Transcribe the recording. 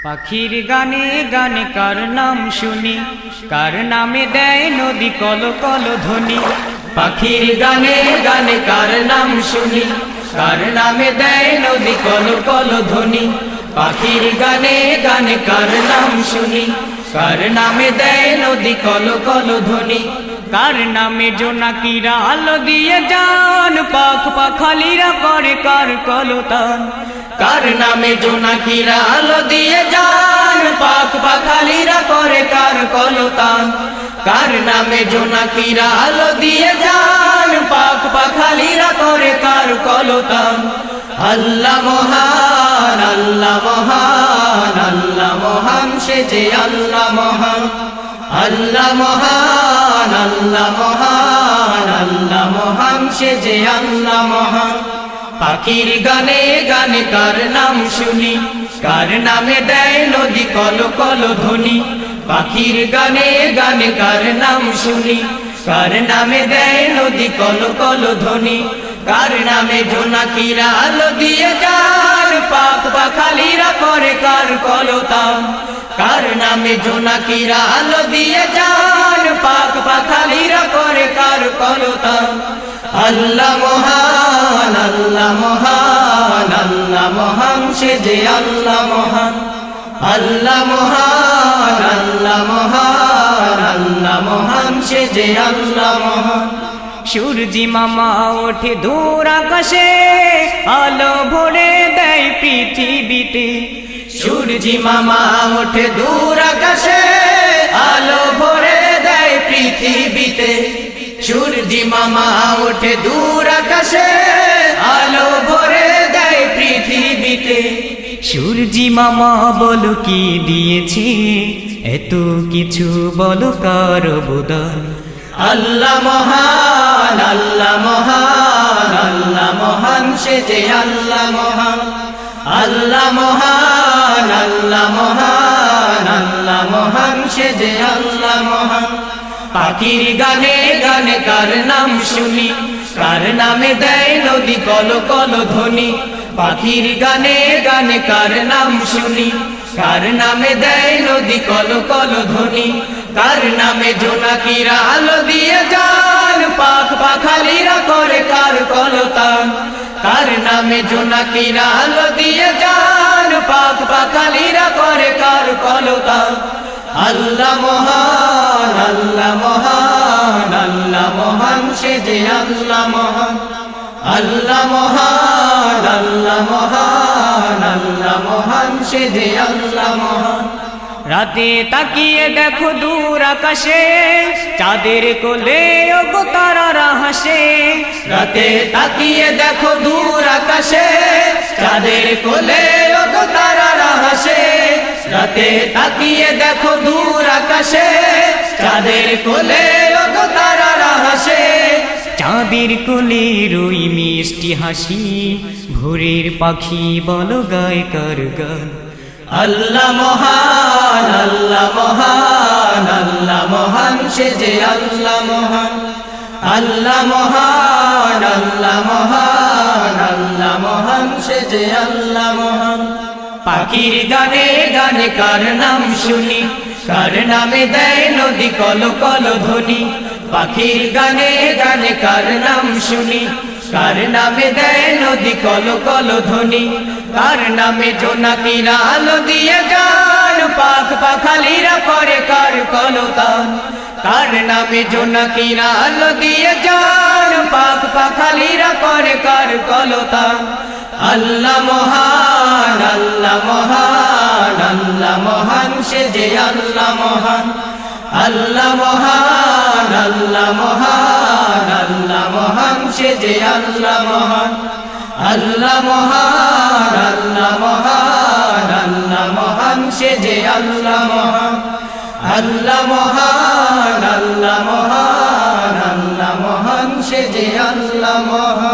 পাখির গানে গানে কার নাম শুনি, কার নামে দেয় নদী কল কল ধ্বনি। পাখির গানে গানে কার নাম শুনি, কার নামে দেয় নদী কল কল ধ্বনি। পাখির গানে গানে কার নাম শুনি, কার নামে দেয় নদী কল কল ধ্বনি। কার নামে জোনাকিরা আলো দিয়ে যান, পাখ পাখালিরা করে কার কলতান। কার নামে জোনাকিরা আলো দিয়ে যান, পাখ পাখালিরা করে কার কলতান। কার নামে জোনাকিরা আলো দিয়ে যান, পাখ পাখালিরা করে কার কলতান। আল্লাহ মহান, আল্লাহ মহান, আল্লাহ মহান, সে যে আল্লাহ মহান। আল্লাহ মহান, আল্লাহ মহান, আল্লাহ মহান, সে যে আল্লাহ মহান। পাখির গানে গানে কার নাম শুনি, কার নামে দেয় নদী কল কল ধ্বনি। পাখির গানে গানে কার নাম শুনি, কার নামে দেয় নদী কল কল ধ্বনি। কার নামে জোনাকিরা আলো দিয়ে যান, পাখ পাখালিরা করে কার কলতান। কার নামে জোনাকিরা আলো দিয়ে যান, পাখ পাখালিরা করে কার কলতান। আল্লাহ মহান, আল্লাহ মহান, আল্লাহ মহান, সে যে আল্লাহ মহান। আল্লাহ মহান, আল্লাহ মহান, আল্লাহ মহান, সে যে আল্লাহ মহান। সূর্যি মামা ওঠে দূর আকাশে, আলো ভরে দেয় পৃথিবীতে। সূর্যি মামা ওঠে দূর আকাশে, আলো ভরে দেয় পৃথিবীতে। সূর্যি মামা ওঠে দূর আকাশে, আলো ভরে দেয় পৃথিবীতে। সূর্যি মামা বলো কি দিয়েছে, এত কিছু বলো কার অবদান। আল্লাহ মহান, আল্লাহ মহান, আল্লাহ মহান, সে যে আল্লাহ মহান। আল্লাহ মহান, আল্লাহ মহান, আল্লাহ মহান, সে যে আল্লাহ মহান। পাখির গানে গানে কার নাম শুনি, কার নামে দেয় নদী কল কল ধ্বনি। পাখির গানে গানে কার নাম শুনি, কার নামে দেয় নদী কল কল ধ্বনি। কার নামে জোনাকিরা আলো দিয়ে যান, পাখ পাখালিরা করে কার কলতান। কার নামে জোনাকিরা আলো দিয়ে যান, পাখ পাখালিরা করে কার কলতান। আল্লাহ মহান, আল্লাহ মহান, আল্লাহ মহান, সে যে আল্লাহ মহান। আল্লাহ মহান, আল্লাহ মহান, আল্লাহ মহান, সে যে আল্লাহ মহান। রাতে তাকিয়ে দেখো দূর আকাশে, চাঁদের কোলে ওগো তারারা হাসে। রাতে তাকিয়ে দেখো দূর আকাশে, চাঁদের কোলে ওগো তারারা হাসে। রাতে তাকিয়ে দেখো দূর আকাশে, চাঁদের কোলে ওগো তারারা হাসে। চাঁদের কোলে রই মিষ্টি হাসি, ভোরের পাখি বলো গায় কার গান। আল্লাহ মহান, আল্লাহ মহান, আল্লাহ মহান, সে যে আল্লাহ মহান। আল্লাহ মহান, আল্লাহ মহান, আল্লাহ মহান, সে যে আল্লাহ মহান। পাখির গানে গানে কার নাম শুনি, কার নামে দেয় নদী কল কল ধ্বনি। পাখির গানে গানে কার নাম শুনি, কার নামে দেয় নদী কল কল ধ্বনি। কার নামে জোনাকিরা আলো দিয়ে যান, পাখ পাখালিরা করে কার কলতান। কার নামে জোনাকিরা আলো দিয়ে যান, পাখ পাখালিরা করে কার কলতান। আল্লাহ মহান, আল্লাহ মহান, আল্লাহ মহান, সে যে আল্লাহ মহান। আল্লাহ মহান, আল্লাহ মহান, আল্লাহ মহান, সে যে আল্লাহ মহান। আল্লাহ মহান, আল্লাহ মহান, আল্লাহ মহান, সে যে আল্লাহ মহান। আল্লাহ মহান, আল্লাহ মহান, আল্লাহ মহান, সে যে আল্লাহ মহান।